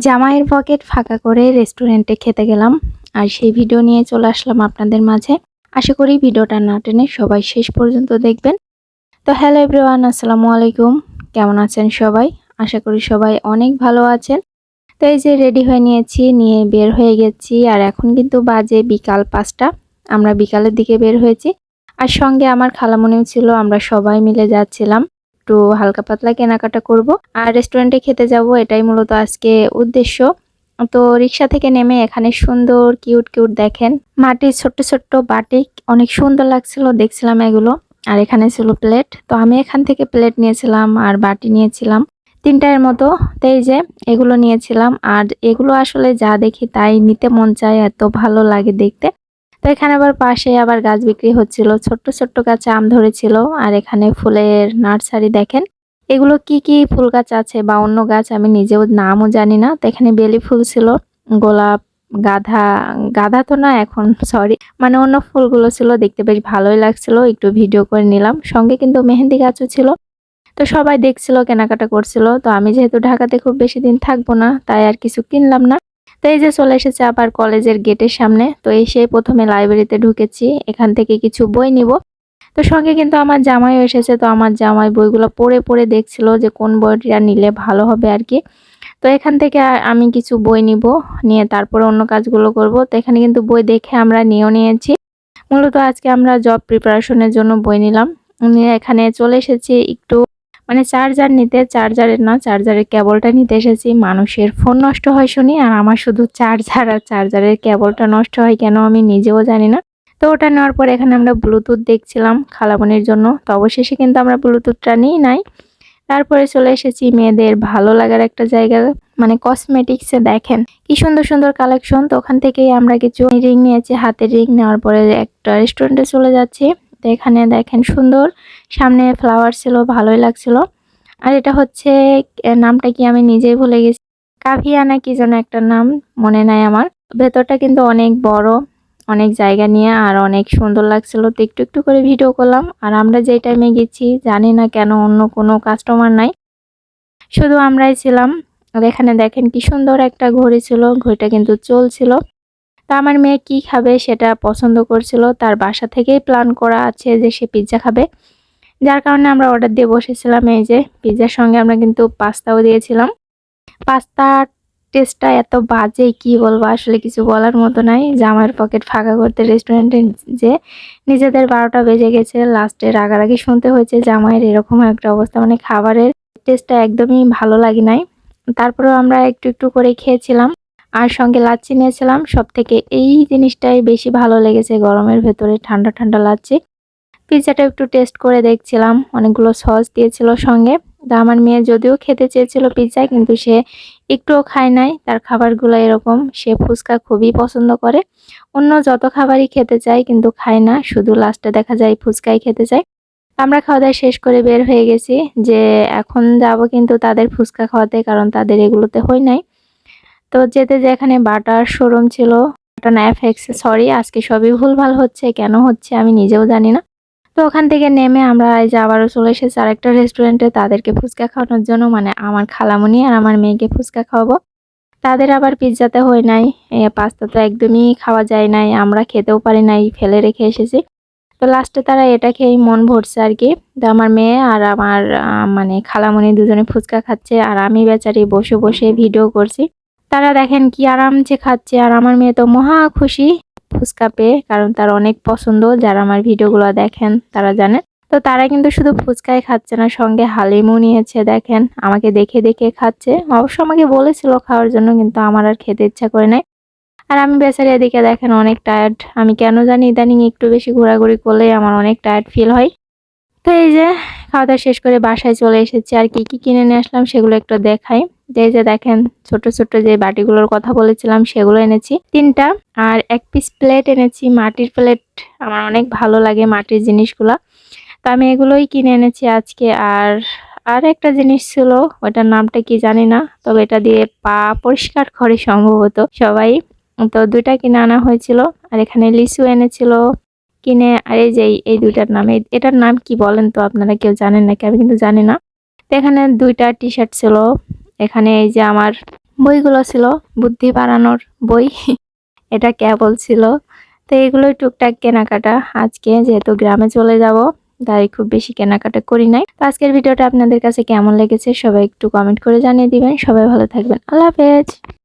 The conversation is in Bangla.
জামাইয়ের পকেট ফাঁকা করে রেস্টুরেন্টে খেতে গেলাম আর সেই ভিডিও নিয়ে চলে আসলাম আপনাদের মাঝে। আশা করি ভিডিওটা না টেনে সবাই শেষ পর্যন্ত দেখবেন। তো হ্যালো এভরিওয়ান, আসসালামু আলাইকুম। কেমন আছেন সবাই? আশা করি সবাই অনেক ভালো আছেন। তো এই যে রেডি হয়ে নিয়েছি, নিয়ে বের হয়ে গেছি আর এখন কিন্তু বাজে বিকাল 5টা। আমরা বিকালের দিকে বের হয়েছি আর সঙ্গে আমার খালামণিও ছিল। আমরা সবাই মিলে যাচ্ছিলাম, একটু হালকা পাতলা কেনাকাটা করব আর রেস্টুরেন্টে খেতে যাব, এটাই মূলত আজকে উদ্দেশ্য। তো রিক্সা থেকে নেমে এখানে সুন্দর কিউট কিউট দেখেন মাটির ছোট্ট ছোট্ট বাটিক, অনেক সুন্দর লাগছিল, দেখছিলাম এগুলো। আর এখানে ছিল প্লেট, তো আমি এখান থেকে প্লেট নিয়েছিলাম আর বাটি নিয়েছিলাম 3টার মতো। তো এই যে এগুলো নিয়েছিলাম আর এগুলো আসলে যা দেখি তাই নিতে মন চায়, এত ভালো লাগে দেখতে। তো এখানে আবার পাশে আবার গাছ বিক্রি হচ্ছিল, ছোট্ট ছোট্ট গাছে আম ধরেছিল। আর এখানে ফুলের নার্সারি দেখেন, এগুলো কি কি ফুল গাছ আছে বা অন্য গাছ আমি নিজেও নামও জানি না। তো এখানে বেলি ফুল ছিল, গোলাপ, গাঁদা, গাঁদা তো না এখন, সরি, মানে অন্য ফুলগুলো ছিল, দেখতে বেশ ভালোই লাগছিল, একটু ভিডিও করে নিলাম। সঙ্গে কিন্তু মেহেন্দি গাছও ছিল। তো সবাই দেখছিল, কেনাকাটা করছিল। তো আমি যেহেতু ঢাকাতে খুব বেশি দিন থাকবো না, তাই আর কিছু কিনলাম না। তো এই যে চলে এসেছে আবার কলেজের গেটের সামনে। তো এসে প্রথমে লাইব্রেরিতে ঢুকেছি, এখান থেকে কিছু বই নিব। তো সঙ্গে কিন্তু আমার জামাইও এসেছে। তো আমার জামাই বইগুলো পড়ে পড়ে দেখছিল যে কোন বইটা নিলে ভালো হবে আর কি। তো এখান থেকে আমি কিছু বই নিব, নিয়ে তারপরে অন্য কাজগুলো করব। তো এখানে কিন্তু বই দেখে আমরা নিয়েও নিয়েছি। মূলত আজকে আমরা জব প্রিপারেশনের জন্য বই নিলাম। নিয়ে এখানে চলে এসেছি একটু, মানে চার্জার নিতে, চার্জারের না, চার্জারের কেবলটা নিতে এসেছি। মানুষের ফোন নষ্ট হয় শুনি, আর আমার শুধু চার্জার আর চার্জারের কেবলটা নষ্ট হয় কেন আমি নিজেও জানি না। তো ওটা নেওয়ার পর এখানে আমরা ব্লুটুথ দেখছিলাম খালামণির জন্য। তো অবশেষে কিন্তু আমরা ব্লুটুথটা নিই নাই। তারপরে চলে এসেছি মেয়েদের ভালো লাগার একটা জায়গা, মানে কসমেটিক্সে দেখেন কি সুন্দর সুন্দর কালেকশন। তো ওখান থেকেই আমরা কিছু রিং নিয়েছি, হাতের রিং নেওয়ার পরে একটা রেস্টুরেন্টে চলে যাচ্ছি। তো এখানে দেখেন সুন্দর, সামনে ফ্লাওয়ার ছিল, ভালোই লাগছিল। আর এটা হচ্ছে নামটা কি আমি নিজেই ভুলে গেছি, কাভিয়া না কি যেন একটা নাম, মনে নাই আমার। ভেতরটা কিন্তু অনেক বড়, অনেক জায়গা নিয়ে আর অনেক সুন্দর লাগছিল। তো একটু একটু করে ভিডিও করলাম। আর আমরা যে টাইমে গেছি জানি না কেন অন্য কোনো কাস্টমার নাই, শুধু আমরাই ছিলাম। আর এখানে দেখেন কি সুন্দর একটা ঘড়ি ছিল, ঘড়িটা কিন্তু চলছিল। তা আমার মেয়ে কি খাবে সেটা পছন্দ করছিল, তার বাসা থেকেই প্ল্যান করা আছে যে সে পিৎজা খাবে, যার কারণে আমরা অর্ডার দিয়ে বসেছিলাম। এই যে পিৎজার সঙ্গে আমরা কিন্তু পাস্তাও দিয়েছিলাম। পাস্তার টেস্টটা এত বাজে, কি বলবো, আসলে কিছু বলার মতো নাই। জামাইয়ের পকেট ফাঁকা করতে রেস্টুরেন্টে যে নিজেদের 12টা বেজে গেছে, লাস্টে রাগারাগি শুনতে হয়েছে জামাইয়ের, এরকম একটা অবস্থা, মানে খাবারের টেস্টটা একদমই ভালো লাগে নাই। তারপরেও আমরা একটু একটু করে খেয়েছিলাম আর সঙ্গে লাচ্ছি নিয়েছিলাম। সব থেকে এই জিনিসটাই বেশি ভালো লেগেছে, গরমের ভেতরে ঠান্ডা ঠান্ডা লাচ্ছি। পিৎজাটা একটু টেস্ট করে দেখছিলাম, অনেকগুলো সস দিয়েছিল সঙ্গে। তা আমার মেয়ে যদিও খেতে চেয়েছিল পিৎজা, কিন্তু সে একটুও খায় নাই। তার খাবারগুলো এরকম, সে ফুচকা খুবই পছন্দ করে, অন্য যত খাবারই খেতে চায় কিন্তু খায় না, শুধু লাস্টে দেখা যায় ফুচকাই খেতে চায়। আমরা খাওয়া দাওয়া শেষ করে বের হয়ে গেছি, যে এখন যাব কিন্তু তাদের ফুচকা খাওয়াতে, কারণ তাদের এগুলোতে হয় নাই। তো যেতে যে এখানে বাটার শোরুম ছিল, বাটা না এফএক্স, সরি আজকে সবই ভুলভাল হচ্ছে, কেন হচ্ছে আমি নিজেও জানি না। তো ওখান থেকে নেমে আমরা এই যে আবারও চলে এসেছি আরেকটা রেস্টুরেন্টে তাদেরকে ফুচকা খাওয়ানোর জন্য, মানে আমার খালামণি আর আমার মেয়েকে ফুচকা খাওয়াবো। তাদের আবার পিৎজাতে হয় নাই, পাস্তা তো একদমই খাওয়া যায় নাই, আমরা খেতেও পারি নাই, ফেলে রেখে এসেছি। তো লাস্টে তারা এটা খেয়েই মন ভরছে আর কি। তো আমার মেয়ে আর আমার মানে খালামণি দুজনে ফুচকা খাচ্ছে আর আমি বেচারি বসে বসে ভিডিও করছি। তারা দেখেন কি আরামসে খাচ্ছে আর আমার মেয়ে তো মহা খুশি ফুচকা পেয়ে, কারণ তার অনেক পছন্দ, যারা আমার ভিডিওগুলো দেখেন তারা জানেন। তো তারা কিন্তু শুধু ফুচকাই খাচ্ছে না, সঙ্গে হালিমও নিয়েছে, দেখেন আমাকে দেখে দেখে খাচ্ছে। অবশ্য আমাকে বলেছিল খাওয়ার জন্য, কিন্তু আমার আর খেতে ইচ্ছা করে নাই। আর আমি বেচারি এদিকে দেখেন অনেক টায়ার্ড, আমি কেন জানি ইদানিং একটু বেশি ঘোরাঘুরি করলে আমার অনেক টায়ার্ড ফিল হয়। তো এই যে খাওয়া দাওয়া শেষ করে বাসায় চলে এসেছি, আর কি কি কিনে নিয়ে আসলাম সেগুলো একটু দেখাই। যে এই যে দেখেন ছোট ছোট যে বাটিগুলোর কথা বলেছিলাম সেগুলো এনেছি 3টা, আর 1 পিস প্লেট এনেছি, মাটির প্লেট, আমার অনেক ভালো লাগে মাটির জিনিসগুলা। তো আমি এগুলোই কিনে এনেছি আজকে। আর আর একটা জিনিস ছিল, ওটার নামটা কি জানি না, তবে এটা দিয়ে পা পরিষ্কার করে সম্ভবত সবাই। তো 2টা কিনে আনা হয়েছিল। আর এখানে লিচু এনেছিল কিনে। আর এই যে এই 2টার নাম, এটার নাম কি বলেন তো আপনারা, কেউ জানেন নাকি? আমি কিন্তু জানি না। তো এখানে 2টা টি শার্ট ছিল। এখানে এই যে আমার বইগুলো ছিল বুদ্ধি বাড়ানোর বই। এটা কেবল ছিল। তো এগুলোই টুকটাক কেনাকাটা, আজকে যেহেতু গ্রামে চলে যাব তাই খুব বেশি কেনাকাটা করি নাই। তো আজকের ভিডিওটা আপনাদের কাছে কেমন লেগেছে সবাই একটু কমেন্ট করে জানিয়ে দিবেন। সবাই ভালো থাকবেন। আল্লাহ হাফেজ।